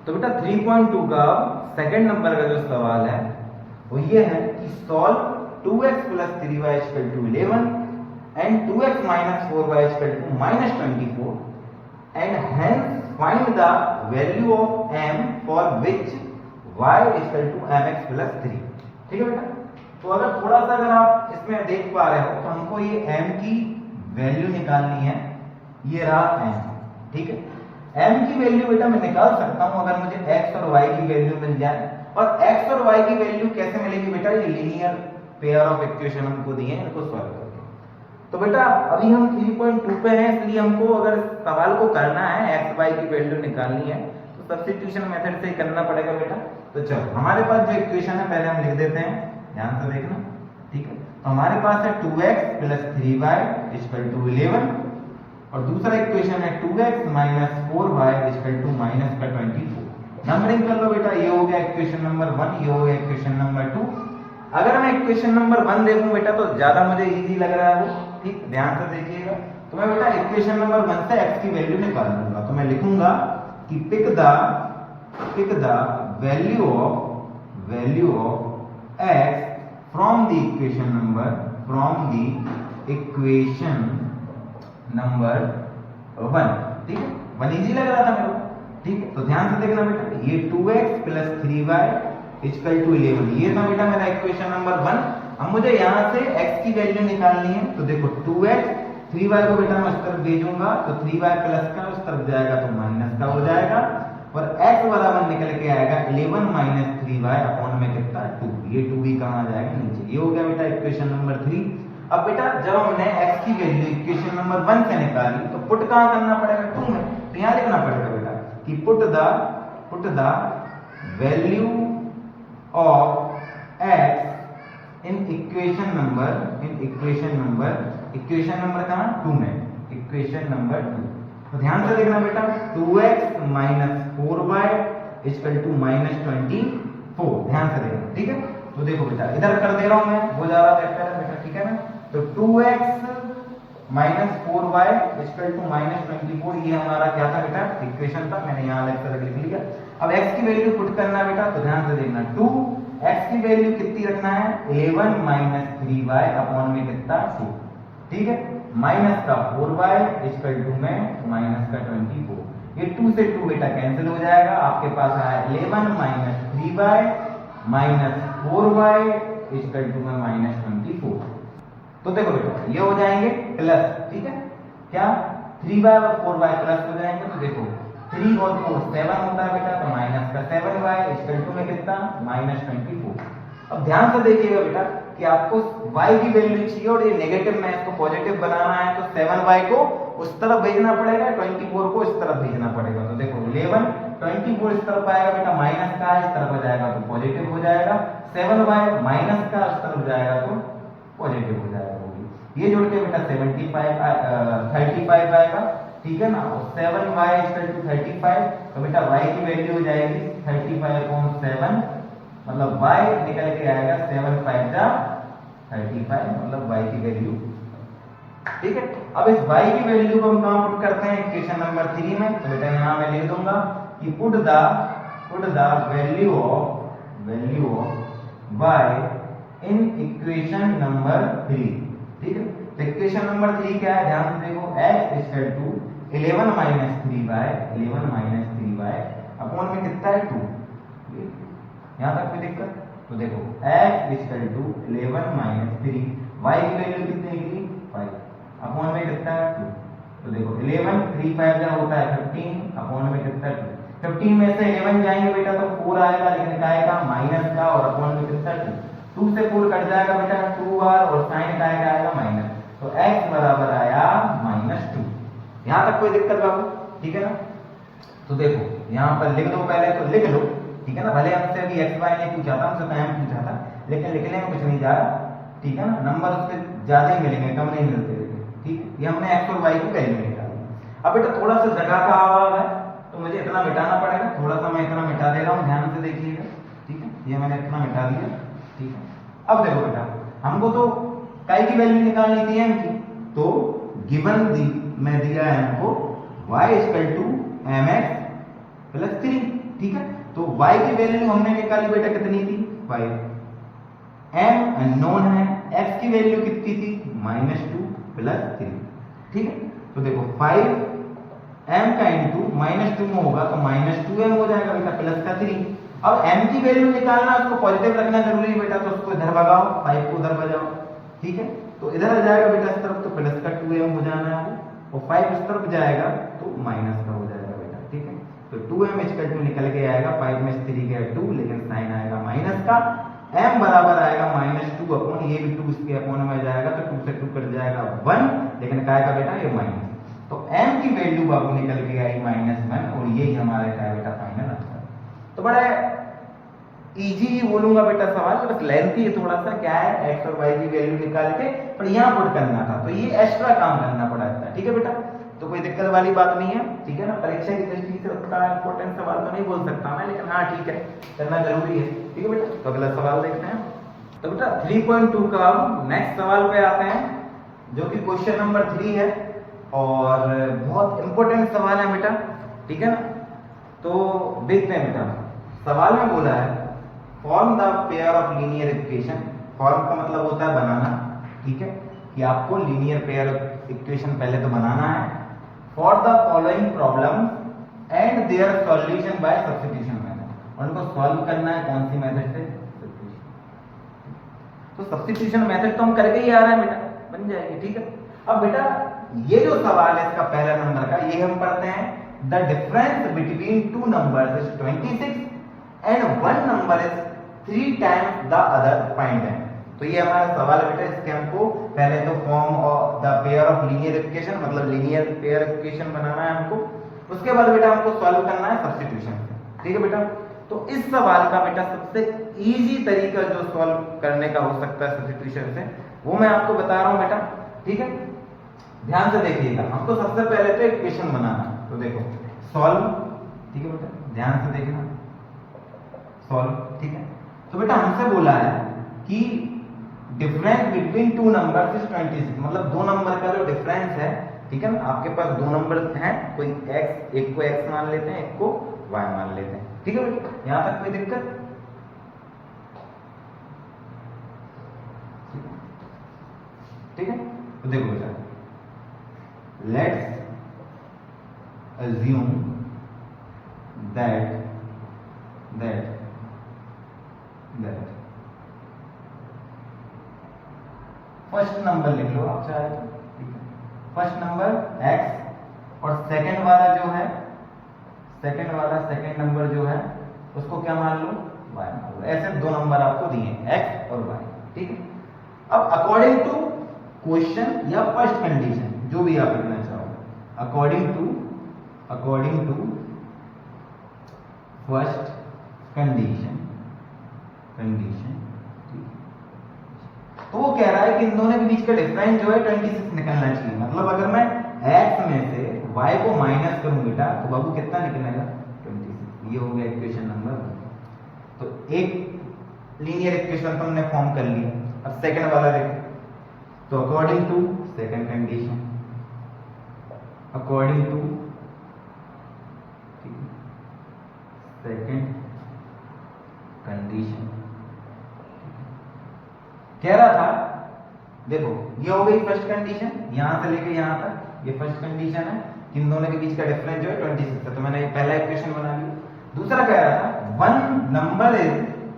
तो बेटा 3.2 का सेकंड नंबर का जो सवाल है वो ये है कि solve 2x + 3y = 11 and 2x - 4y = -24 and hence find the value of m for which y = mx + 3। ठीक है बेटा, तो अगर थोड़ा सा अगर आप इसमें देख पा रहे हो तो हमको ये m की वैल्यू निकालनी है। ये रहा m, ठीक है। m की वैल्यू बेटा मैं निकाल सकता हूं अगर मुझे x और y की वैल्यू मिल जाए। और x और y की वैल्यू कैसे मिलेगी बेटा, ये लीनियर पेयर ऑफ इक्वेशन हमको दिए हैं, इनको सॉल्व करके। तो बेटा अभी हम 3.2 पे हैं, इसलिए हमको अगर सवाल को करना है x y की वैल्यू निकालनी है तो सब्स्टिट्यूशन मेथड से ही करना पड़ेगा बेटा। तो चलो हमारे पास जो इक्वेशन है पहले हम लिख देते हैं, ध्यान से देखना, ठीक है। तो हमारे पास है 2x + 3y = 11 और दूसरा इक्वेशन है 2x - 4y = -24। नंबरिंग कर लो बेटा, ये हो गया इक्वेशन नंबर 1, ये हो गया इक्वेशन नंबर 2। अगर मैं इक्वेशन नंबर 1 देखूं बेटा तो ज्यादा मुझे इजी लग रहा है वो, ठीक, ध्यान से देखिएगा। तो मैं बेटा इक्वेशन नंबर 1 से x की वैल्यू निकाल लूंगा। तो मैं लिखूंगा कि pick the value of x from the equation number 1, ठीक है। 1 इजी लग रहा था मेरे को, ठीक है। तो ध्यान से देखना बेटा, ये 2x + 3y = 11, ये था बेटा मेरा इक्वेशन नंबर 1। अब मुझे यहां से x की वैल्यू निकालनी है। तो देखो 2x, 3y को बेटा मैं उस तरफ भेजूंगा तो 3y प्लस का उस तरफ जाएगा तो माइनस का हो जाएगा और x बराबर निकल के आएगा 11 - 3y अपॉन में कितना 2। ये 2 भी कहां आ जाएगा नीचे। ये हो गया बेटा इक्वेशन नंबर 3। अब बेटा जब हमने x की वैल्यू इक्वेशन नंबर 1 से निकाली तो पुट कहां करना पड़ेगा 2 में। तो यहां लिखना पड़ेगा बेटा कि put the value of x in equation number कहां 2 में, इक्वेशन नंबर 2। तो ध्यान से देखना बेटा 2x - 4y = -24, ध्यान से देखना, ठीक है। तो देखो बेटा इधर कर दे रहा हूं मैं, वो जा रहा वेक्टर है बेटा, ठीक है ना। तो 2x - 4y = -24, ये हमारा क्या था बेटा इक्वेशन था, मैंने यहां लिख लिया। अब x की वैल्यू पुट करना है बेटा, तो ध्यान से देखना 2 x की वैल्यू कितनी रखना है 11 - 3y अपॉन में कितना 2, ठीक है। माइनस का 4y = में माइनस का 24, ये 2 से 2 बेटा कैंसिल हो जाएगा। आपके पास आया 11 - 3y - 4y = में -24। तो देखो बेटा ये हो जाएंगे प्लस, ठीक है, क्या 3y और 4y प्लस हो जाएंगे। तो देखो 3 और 4 7 होता है बेटा, तो माइनस का 7y = में कितना -24। अब ध्यान से देखिएगा बेटा कि आपको y की वैल्यू चाहिए और ये नेगेटिव में इसको पॉजिटिव बनाना है तो 7y को उस तरफ भेजना पड़ेगा, 24 को इस तरफ भेजना पड़ेगा। तो देखो 11 24 इस तरफ आएगा बेटा, माइनस का इस तरफ जाएगा तो पॉजिटिव हो जाएगा, 7y माइनस का उस तरफ जाएगा तो पॉजिटिव हो जाएगा। ये जोड़ के बेटा 35 आएगा, ठीक है ना। और 7y = 35, तो बेटा y की वैल्यू हो जाएगी 35/7, मतलब y निकल के आएगा 7 × 5 = 35, मतलब y की वैल्यू, ठीक है। अब इस y की वैल्यू को हम कहां पुट करते हैं इक्वेशन नंबर 3 में। तो बेटा यहां मैं लिख दूंगा कि put the value of y in equation number 3, ठीक है। तो इक्वेशन नंबर 3 क्या है, ध्यान से देखो, x = 11 - 3y अपॉन में कितना है 2। यहां तक कोई दिक्कत। तो देखो x = 11 - 3, y की वैल्यू कितनी निकली 5 अपॉन में कितना है 2। तो देखो 11 3 5 का होता है 15 अपॉन में कितना 2। 15 में से 11 जाएंगे बेटा तो 4 आएगा, लेकिन क्या आएगा माइनस का, और अपॉन में कितना 2 से 4 कट जाएगा बेटा 2 बार, और साइन का आएगा माइनस, तो x बराबर आया -2। यहां तक कोई दिक्कत बाबू, ठीक है ना। तो देखो यहां पर लिख दो, पहले तो लिख लो, ठीक है ना। भले हमसे अभी x y ने पूछा था, हमसे टाइम पूछा था, लेकिन लिखने में कुछ नहीं जा रहा, ठीक है ना। नंबर उससे ज्यादा ही मिलेंगे, कम नहीं मिलते, ठीक है। ये हमने x और y की वैल्यू निकाली। अब बेटा थोड़ा सा जगह का अभाव है तो मुझे इतना मिटाना पड़ेगा, थोड़ा सा मैं इतना मिटा दे रहा हूं, ध्यान से देखिएगा, ठीक है। ये मैंने इतना मिटा दिया, ठीक है। अब देखो बेटा हमको तो y की वैल्यू निकालनी थी m की, तो गिवन में दिया है हमको y = mx + 3, ठीक है। तो y की वैल्यू हमने निकाली बेटा कितनी थी 5, m अननोन है, x की वैल्यू कितनी थी -2 + 3, ठीक है। तो देखो 5 m का इंटू -2 में होगा तो -2m हो जाएगा बेटा प्लस का 3। अब m की वैल्यू निकालना, उसको पॉजिटिव रखना जरूरी है बेटा, तो उसको इधर भगाओ, 5 को उधर भगाओ, ठीक है। तो इधर आ जाएगा बेटा इस तरफ, तो प्लस का 2m हो जाना है, और 5 इस तरफ जाएगा तो माइनस का हो जाएगा बेटा, ठीक है। तो 2m इक्वल टू निकल के आएगा 5 में 3 गया 2, लेकिन साइन आएगा माइनस का, m बराबर आएगा -2 अपॉन, ये भी 2 इसके अपॉन में जाएगा तो 2 से 2 कट जाएगा 1, लेकिन क्या आएगा बेटा ये माइनस। तो m की वैल्यू बाबू निकल के आई -1, और यही हमारा क्या है बेटा फाइनल आंसर। तो बड़ा इजी बोलूंगा बेटा सवाल, बस लेंथी है थोड़ा सा, क्या है x और y की वैल्यू निकाल के पर यहाँ पुट करना था, तो ये एक्स्ट्रा काम करना पड़ा था, ठीक है बेटा। तो कोई दिक्कत वाली बात नहीं है, ठीक है ना। परीक्षा की दृष्टि से उतना इंपॉर्टेंट सवाल तो नहीं बोल सकता मैं, लेकिन हाँ ठीक है, करना जरूरी है, ठीक है बेटा। तो अगला सवाल देखते हैं। तो बेटा 3.2 का नेक्स्ट सवाल पे आते हैं, जो कि क्वेश्चन नंबर 3 है, और बहुत इंपॉर्टेंट सवाल है बेटा, ठीक है ना। तो देखते हैं बेटा, सवाल में बोला है form the pair of linear equation. Form का मतलब होता है बनाना, ठीक है, कि आपको लीनियर पेयर इक्वेशन पहले तो बनाना है, for the following problem and their solution bye substitution method. उनको सॉल्व करना है कौन सी मेथड से, तो सब्स्टिट्यूशन मेथड तो हम करके ही आ रहे हैं बेटा, बन जाएगी, ठीक है। अब बेटा ये जो सवाल है इसका पहला नंबर का, ये हम पढ़ते हैं the difference between two numbers is 26 and one number is 3 times the other, find है। तो ये हमारा सवाल है बेटा, इसके हमको पहले तो form of the pair of linear equation, मतलब लीनियर पेयर इक्वेशन बनाना है हमको, उसके बाद बेटा हमको सॉल्व करना है सब्स्टिट्यूशन से, ठीक है बेटा। तो इस सवाल का बेटा सबसे इजी तरीका जो सॉल्व करने का हो सकता है सब्स्टिट्यूशन से, वो मैं आपको बता रहा हूं बेटा, ठीक है। ध्यान से देखिएगा, हमको सबसे पहले तो इक्वेशन बनाना, तो देखो सॉल्व, ठीक है बेटा, ध्यान से देखना, सॉल्व, ठीक है। तो बेटा हमसे बोला है कि difference between two numbers is 26, मतलब दो नंबर का जो डिफरेंस है, ठीक है ना। आपके पास दो नंबर हैं, कोई x, एक को x मान लेते हैं, एक को y मान लेते हैं, ठीक है बेटा। यहां तक कोई दिक्कत, ठीक है। तो देखो बेटा, let's assume that first number लिख लो आप चाहे तो, ठीक है। फर्स्ट नंबर x, और सेकंड वाला जो है, सेकंड नंबर जो है उसको क्या मान लो, y मान लो। ऐसे दो नंबर आपको दिए x और y, ठीक है। अब अकॉर्डिंग टू क्वेश्चन या फर्स्ट कंडीशन, जो भी आप लिखना चाहो, अकॉर्डिंग टू फर्स्ट कंडीशन, तो वो कह रहा है कि इन दोनों के बीच का डिफरेंस जो है 26 निकलना चाहिए। मतलब अगर मैं x में से y को माइनस करूं बेटा, तो बाबू कितना निकलेगा 26। ये हो गया इक्वेशन नंबर 1। तो एक लीनियर इक्वेशन तो हमने फॉर्म कर लिया। अब सेकंड वाला देखो, तो according to second condition, according to second condition, कह रहा था देखो ये हो गई फर्स्ट कंडीशन, यहां से लेके यहां तक ये फर्स्ट कंडीशन है, इन दोनों के बीच का डिफरेंस जो है 26 है। तो मैंने पहला इक्वेशन बना लिया। दूसरा कह रहा था one number is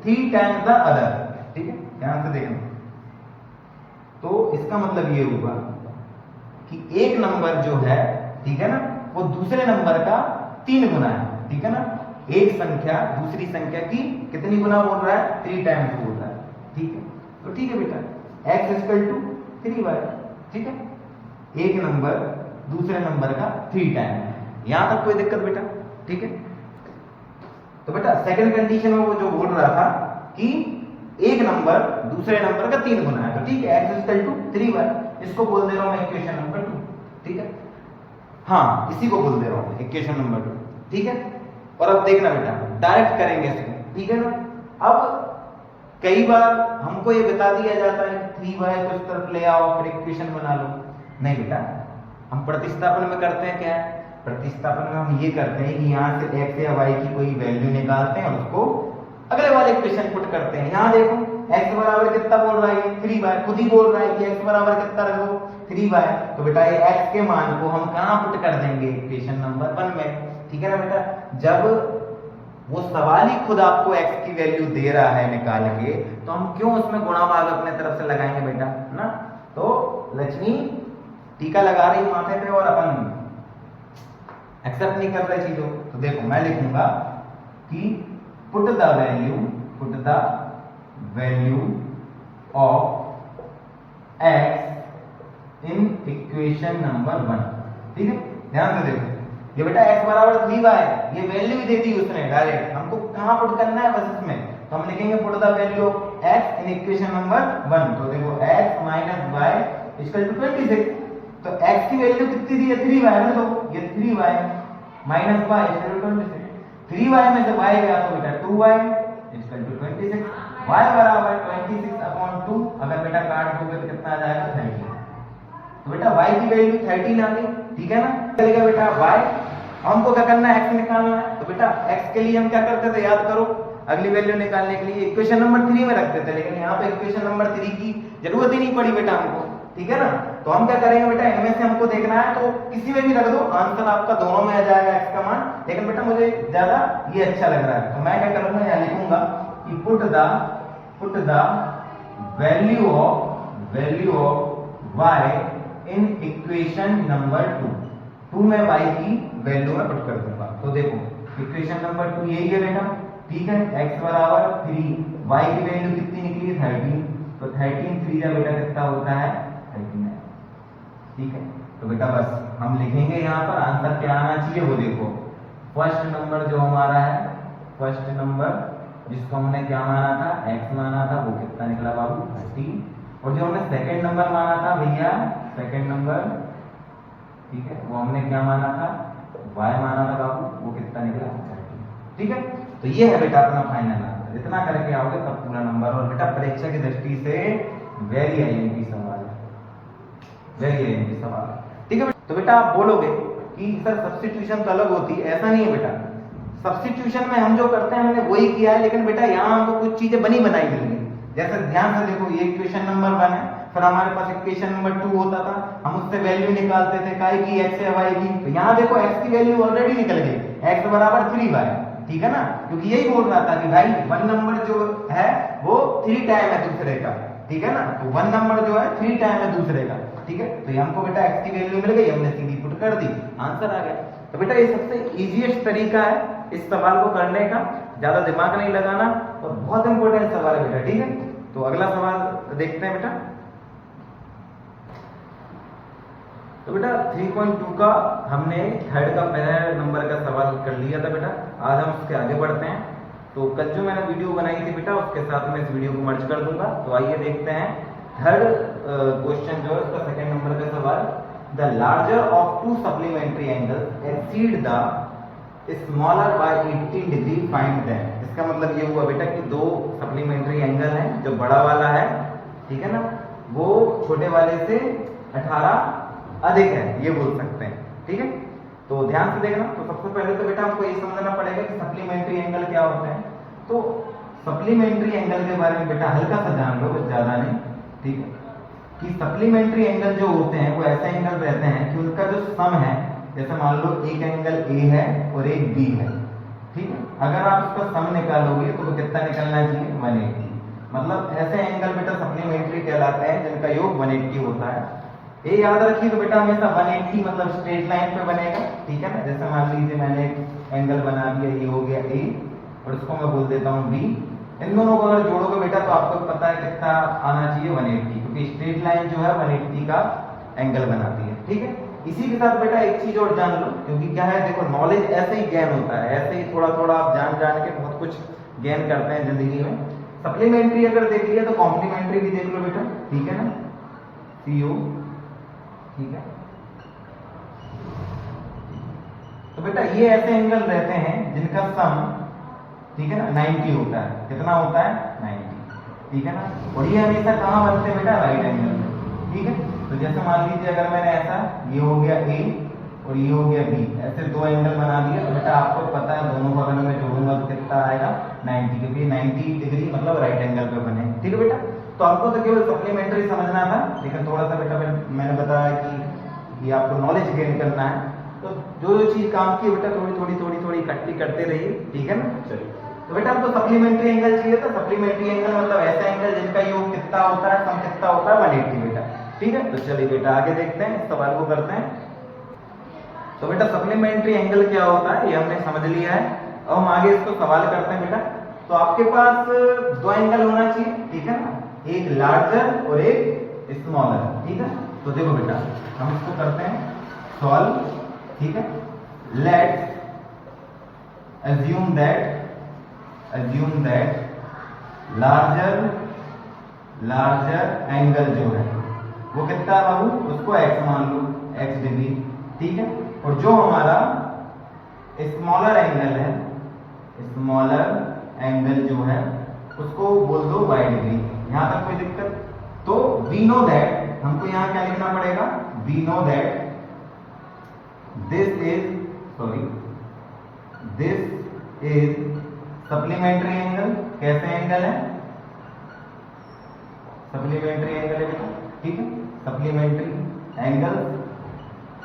3 times the other, ठीक है, ध्यान से देखना। तो इसका मतलब ये हुआ कि एक नंबर जो है, ठीक है ना, वो दूसरे नंबर का 3 गुना है, ठीक है ना। एक संख्या दूसरी संख्या की कितनी गुना बोल रहा है, 3 टाइम्स बोल रहा है, ठीक है। तो ठीक है बेटा, x इक्वल टू 3y, ठीक है। एक नंबर दूसरे नंबर का 3 टाइम, यहां तक कोई दिक्कत बेटा, ठीक है। तो बेटा सेकंड कंडीशन में वो जो बोल रहा था कि एक नंबर दूसरे नंबर का 3 गुना है, तो ठीक है, x इक्वल टू 3y, इसको बोल दे रहा हूं मैं इक्वेशन नंबर 2, ठीक है। हाँ, इसी को बोल दे रहा हूं इक्वेशन नंबर 2, ठीक है। और अब देखना बेटा, डायरेक्ट करेंगे इसको, ठीक है ना। अब कई बार हमको ये बता दिया जाता है कि 3y को इस तरफ ले आओ फिर इक्वेशन बना लो। नहीं बेटा, हम प्रतिस्थापन में करते हैं क्या है, प्रतिस्थापन में हम ये करते हैं कि यहाँ से x या y की कोई वैल्यू निकालते हैं और उसको अगले वाले इक्वेशन पुट करते हैं। यहाँ देखो x बराबर कितना बोल रहा है, 3y, खुद ही बोल रहा है कि x बराबर कितना रख दो, 3y। तो बेटा ये x के मान को हम कहाँ पुट कर देंगे, इक्वेशन नंबर 1 में, ठीक है ना बेटा। जब वो सवाल ही खुद आपको x की वैल्यू दे रहा है निकाल के, तो हम क्यों उसमें गुणा भाग अपने तरफ से लगाएंगे बेटा, ना। तो लक्ष्मी टीका लगा रही माथे पे और अपन एक्सेप्ट नहीं कर रहे चीजों। तो देखो मैं लिखूंगा कि put the value of x in equation number 1, ठीक है। ध्यान से देखो, ये बेटा x बराबर 3y है, ये वैल्यू ही दे दी उसने डायरेक्ट, हमको कहां पुट करना है बस इसमें। तो हम लिखेंगे put the value of x in equation number 1। तो देखो x minus y equal to 26। तो x की वैल्यू कितनी दी है, 3y है, तो ये 3y minus y equal to 26। 3y में से y गया तो बेटा 2y इक्वल टू 26। y बराबर 26/2, अगर बेटा काट दोगे तो कितना आ जाएगा, 13। तो बेटा y की वैल्यू 13 आ गई, ठीक है ना। चलेगा बेटा y, हमको क्या करना है, x निकालना है। तो बेटा x के लिए हम क्या करते थे, याद करो, अगली वैल्यू निकालने के लिए इक्वेशन नंबर 3 में रखते थे, लेकिन यहाँ पे इक्वेशन नंबर 3 की जरूरत ही नहीं पड़ी बेटा हमको, ठीक है ना। तो हम क्या करेंगे बेटा, इनमें से हमको देखना है तो किसी में भी रख दो, आंसर आपका दोनों में आ जाएगा x का मान, लेकिन बेटा मुझे ज्यादा ये अच्छा लग रहा है। तो मैं क्या करूंगा, यहाँ लिखूंगा कि put the value of y in equation number 2 में y की वैल्यू में पुट कर दूंगा। तो देखो इक्वेशन नंबर 2 यही है बेटा, ठीक है। x बराबर 3, y की वैल्यू कितनी निकली, 13। तो 13 3 का बेटा कितना होता है, 39, ठीक है। तो बेटा बस हम लिखेंगे यहाँ पर आंसर क्या आना चाहिए, वो देखो फर्स्ट नंबर जो हमारा है, फर्स्ट नंबर जिसको हमने क्या माना था, x माना था, वो कितना निकला बाबू, 30। और जो हमने सेकंड नंबर माना था भैया, सेकंड नंबर, ठीक है, वो हमने क्या माना था, y माना था बाबू, वो कितना निकला, 30, ठीक है। तो ये है बेटा अपना फाइनल आंसर। इतना करके आओगे तब पूरा नंबर। और बेटा परीक्षा की दृष्टि से वेरी आईएमपी सवाल है, वेरी आईएमपी सवाल, ठीक है। तो बेटा आप बोलोगे कि सर सब्स्टिट्यूशन तो अलग होती है, ऐसा नहीं है बेटा। सब्स्टिट्यूशन में हम जो करते हैं हमने वही किया है, लेकिन बेटा यहाँ हमको कुछ चीजें बनी बनाई मिल गई। जैसे ध्यान से देखो, ये इक्वेशन नंबर 1 है, फिर हमारे पास इक्वेशन नंबर 2 होता था, हम उससे वैल्यू निकालते थे काय की, x या y की। तो यहाँ देखो x की वैल्यू ऑलरेडी निकल गई, x बराबर 3y, ठीक है ना। क्योंकि यही बोल रहा था कि भाई 1 नंबर जो है वो 3 टाइम है दूसरे का, ठीक है ना। तो 1 नंबर जो है 3 टाइम है दूसरे का, ठीक है। तो हमको बेटा x की वैल्यू मिल गई, हमने सीधी पुट कर दी, आंसर आ गया। तो बेटा ये सबसे इजीएस्ट तरीका है इस सवाल को करने का, ज्यादा दिमाग नहीं लगाना, और बहुत इंपॉर्टेंट सवाल है बेटा, ठीक है। तो अगला सवाल देखते हैं बेटा। तो बेटा 3.2 का हमने थर्ड का पहले नंबर का सवाल कर लिया था बेटा। आज हम उसके आगे बढ़ते हैं। तो कल जो मैंने वीडियो बनाई थी बेटा, उसके साथ में इस वीडियो को मर्ज कर दूंगा। तो आइए देखते हैं थर्ड क्वेश्चन जो है उसका सेकंड नंबर का सवाल। The larger of to supplementary angles exceed the smaller by 18 degree, find that. इसका मतलब ये हुआ बेटा कि दो सप्लीमेंट्री एंगल है, जो बड़ा वाला है, ठीक है ना, वो छोटे वाले से 18 अधिक है, ये बोल सकते हैं, ठीक है। तो ध्यान से देखना। तो सबसे पहले तो बेटा आपको ये समझना पड़ेगा कि सप्लीमेंट्री एंगल क्या होते हैं। तो सप्लीमेंट्री एंगल के बारे में बेटा हल्का सा जान लो, ज्यादा नहीं, ठीक है। कि सप्लीमेंट्री एंगल जो होते हैं वो ऐसे एंगल रहते हैं कि उनका जो सम है, जैसे मान लो एक एंगल ए है और एक बी है, ठीक है। अगर आप उसका सम निकालोगे तो कितना निकलना चाहिए, 180। मतलब ऐसे एंगल बेटा सप्लीमेंट्री कहलाते हैं जिनका योग 180 होता है। ये याद रखिए तो बेटा हमेशा 180 मतलब स्ट्रेट लाइन पे बनेगा, ठीक है ना। जैसे मान लीजिए मैंने एक एंगल बना दिया, ये हो गया ए और इसको मैं बोल देता हूँ बी। इन दोनों को अगर जोड़ोगे बेटा तो आपको पता है कितना आना चाहिए, 180, क्योंकि स्ट्रेट लाइन जो है 180 का एंगल बनाती है, ठीक है। इसी के साथ बेटा एक चीज और जान लो, क्योंकि क्या है देखो, नॉलेज ऐसे ही गेन होता है, ऐसे ही थोड़ा थोड़ा आप जान जान के बहुत कुछ गेन करते हैं जिंदगी में। सप्लीमेंट्री अगर देख लिया तो कॉम्प्लीमेंट्री भी देख लो बेटा, ठीक है ना, CO, ठीक है। तो बेटा ये ऐसे एंगल रहते हैं जिनका सम, ठीक है ना, 90 होता है। कितना होता है, 90, ठीक है ना। और ये हमेशा कहां बनते हैं बेटा, राइट एंगल में, ठीक है। तो जैसे मान लीजिए अगर मैंने ऐसा, ये हो गया ए और ये हो गया बी, ऐसे दो एंगल बना दिए। तो बेटा आपको पता है दोनों को अगर मैं जोड़ूंगा तो कितना आएगा 90, क्योंकि 90 डिग्री मतलब राइट एंगल पे बने। ठीक है बेटा, तो आपको तो केवल सप्लीमेंट्री समझना था, लेकिन थोड़ा सा बेटा मैंने बताया कि आपको नॉलेज गेन करना है, तो जो जो चीज काम की बेटा थोड़ी इकट्ठी करते रहिए। ठीक है ना। चलिए, तो बेटा आपको सप्लीमेंट्री एंगल चाहिए था। सप्लीमेंट्री एंगल मतलब ऐसा एंगल जिनका योग कितना होता है, सम कितना होता है 180 बेटा। ठीक है, तो चलिए बेटा आगे देखते हैं, इस सवाल को करते हैं। तो बेटा सप्लीमेंट्री एंगल क्या होता है ये हमने समझ लिया है। अब हम आगे इसको सवाल करते हैं बेटा। तो आपके पास दो एंगल होना चाहिए, ठीक है ना, एक लार्जर और एक स्मॉलर। ठीक है, तो देखो बेटा हम इसको करते हैं सॉल्व। ठीक है, let's assume that larger angle जो है वो कितना है बाबू, उसको x मान लो, x डिग्री। ठीक है, और जो हमारा स्मॉलर एंगल है, स्मॉलर एंगल जो है उसको बोल दो y डिग्री। यहां तक कोई दिक्कत? तो वी नो दैट, हमको यहां क्या लिखना पड़ेगा, we know that this is supplementary angle. कैसे एंगल है, सप्लीमेंट्री एंगल है बेटा। ठीक है, सप्लीमेंट्री एंगल।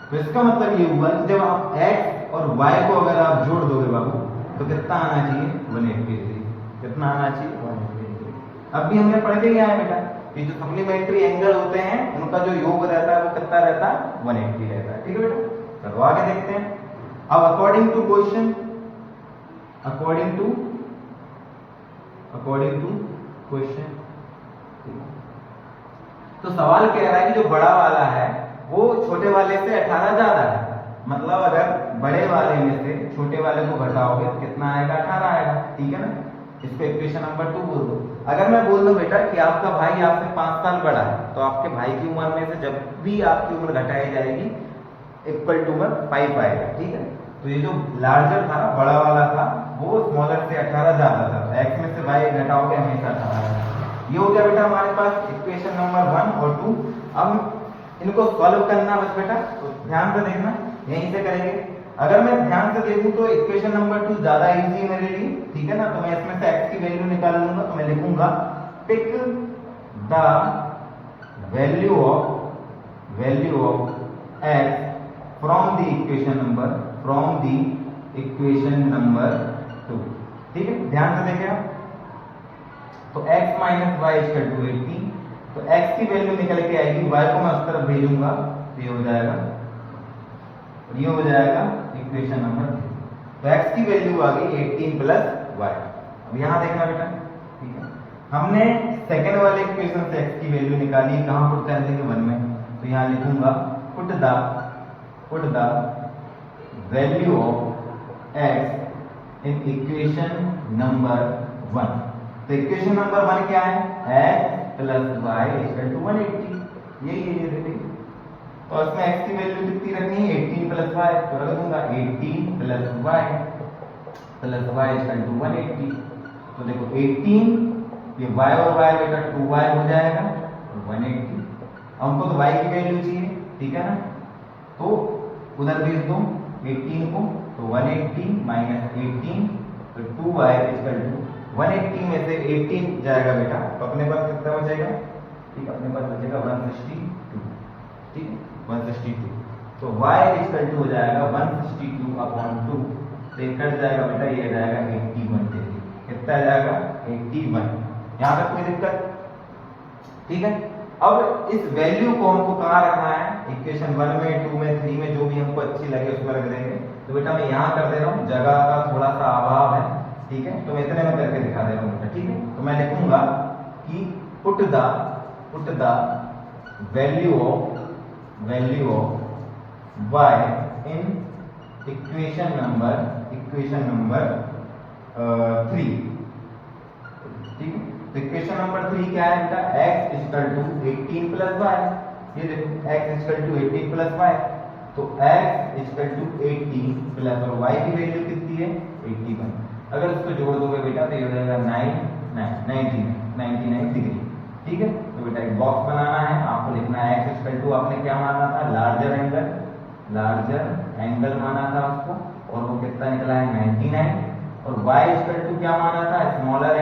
तो इसका मतलब ये हुआ कि जब आप x और y को अगर आप जोड़ दोगे बाबू तो कितना आना चाहिए, 180 डिग्री। कितना आना चाहिए, 180 डिग्री। अब भी हमने पढ़ के गया है बेटा कि जो सप्लीमेंट्री एंगल होते हैं उनका जो योग रहता है वो कितना रहता है, 180 रहता है। ठीक है बेटा, चलो आगे देखते हैं। अब according to question, according to question, तो सवाल कह रहा है कि जो बड़ा वाला है वो छोटे वाले से 18 ज्यादा है। मतलब अगर बड़े वाले में से छोटे वाले को घटाओगे तो कितना आएगा, 18 आएगा। ठीक है ना, इसको इक्वेशन नंबर 2 बोल दो। अगर मैं बोल दूं बेटा कि आपका भाई आपसे 5 साल बड़ा है, तो आपके भाई की उम्र में से जब भी आपकी उम्र घटाई जाएगी इक्वल टू 5 आएगा। ठीक है, तो ये जो लार्जर था, बड़ा वाला था, वो स्मॉलर से 18 ज्यादा था। तो x में से y घटाओगे हमेशा 18 आएगा। ये हो गया बेटा हमारे पास इक्वेशन नंबर 1 और 2। अब इनको सॉल्व करना बस बेटा, तो ध्यान से देखना, यहीं से करेंगे। अगर मैं ध्यान से देखूं तो इक्वेशन नंबर 2 ज्यादा इजी है मेरे लिए। ठीक है ना, तो मैं इसमें से x की वैल्यू निकाल लूंगा। तो मैं लिखूंगा pick the value of x from the equation number 2। ठीक है, ध्यान से देखें आप। तो x minus y equal to 80, तो x की वैल्यू निकल के आएगी, y को मैं उस तरफ भेजूंगा तो ये हो जाएगा, और ये हो जाएगा इक्वेशन नंबर 3। तो x की वैल्यू आ गई 18 प्लस y। अब यहां देखना बेटा, ठीक है, हमने सेकंड वाले इक्वेशन से x की वैल्यू निकाली, कहां पुट कर देंगे 1 में। तो यहां लिखूंगा put the value of x in equation number 1। तो इक्वेशन नंबर 1 क्या है, x plus y equal to 180। यही है ये। तो इसमें x की वैल्यू कितनी रखनी है, 18 प्लस y। तो रख दूंगा 18 प्लस y इक्वल टू 180। तो देखो 18, ये y और y बेटा 2y हो जाएगा, 180। हमको तो y की वैल्यू चाहिए, ठीक है ना, तो उधर भेज दो 18 को। तो 180 माइनस 18, तो 2y इक्वल टू 180 में से 18 जाएगा बेटा, तो अपने पास कितना बचेगा, ठीक है, अपने पास बचेगा 162। ठीक है, 162। तो y इक्वल टू हो जाएगा 162/2। तो ये कट जाएगा बेटा, ये आ जाएगा 81 डिग्री। कितना आ जाएगा, 81। यहाँ तक कोई दिक्कत, ठीक है। अब इस वैल्यू को हमको कहाँ रखना है, इक्वेशन 1 में, 2 में, 3 में, जो भी हमको अच्छी लगे उसमें रख देंगे। तो बेटा मैं यहाँ कर दे रहा हूँ, जगह का थोड़ा सा अभाव है, ठीक है, तो मैं इतने में करके दिखा दे रहा हूँ बेटा। ठीक है, तो मैं लिखूंगा कि put the value of y in equation number 3। ठीक है, तो इक्वेशन नंबर 3 क्या है बेटा, x equal to 18 plus y। ये देखो x equal to 18 plus y, तो x इक्वल टू 18 प्लस, और y की वैल्यू कितनी है, 81। अगर इसको जोड़ दोगे बेटा तो ये हो जाएगा 99 डिग्री। ठीक है, तो बेटा एक बॉक्स बनाना है, आपको लिखना है x इक्वल टू, आपने क्या माना था, लार्जर लार्जर एंगल माना था उसको और वो कितना निकला है 99, और y इक्वल टू क्या माना था स्मॉलर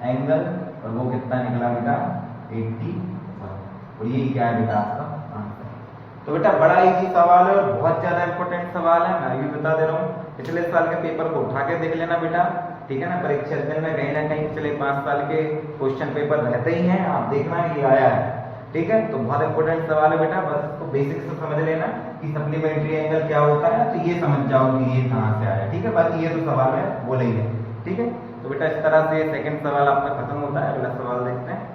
एंगल और वो कितना निकला बेटा 81, और ये क्या है बेटा आपका आंसर। तो बेटा बड़ा इजी सवाल है और बहुत ज्यादा इंपॉर्टेंट सवाल है, मैं भी बता दे रहा हूँ। पिछले साल के पेपर को उठा के देख लेना बेटा, ठीक है ना। परीक्षा दिन में कहीं ना कहीं पिछले 5 साल के क्वेश्चन पेपर रहते ही हैं, आप देखना ये आया है, ठीक है। तो बहुत इंपॉर्टेंट सवाल है बेटा, बस इसको बेसिक से समझ लेना कि सप्लीमेंट्री एंगल क्या होता है, तो ये समझ जाओ कि ये कहाँ से आया, ठीक है। बाकी ये तो सवाल है वो ही है, ठीक है। तो बेटा इस तरह से सेकंड सवाल आपका खत्म होता है। अगला सवाल देखते हैं।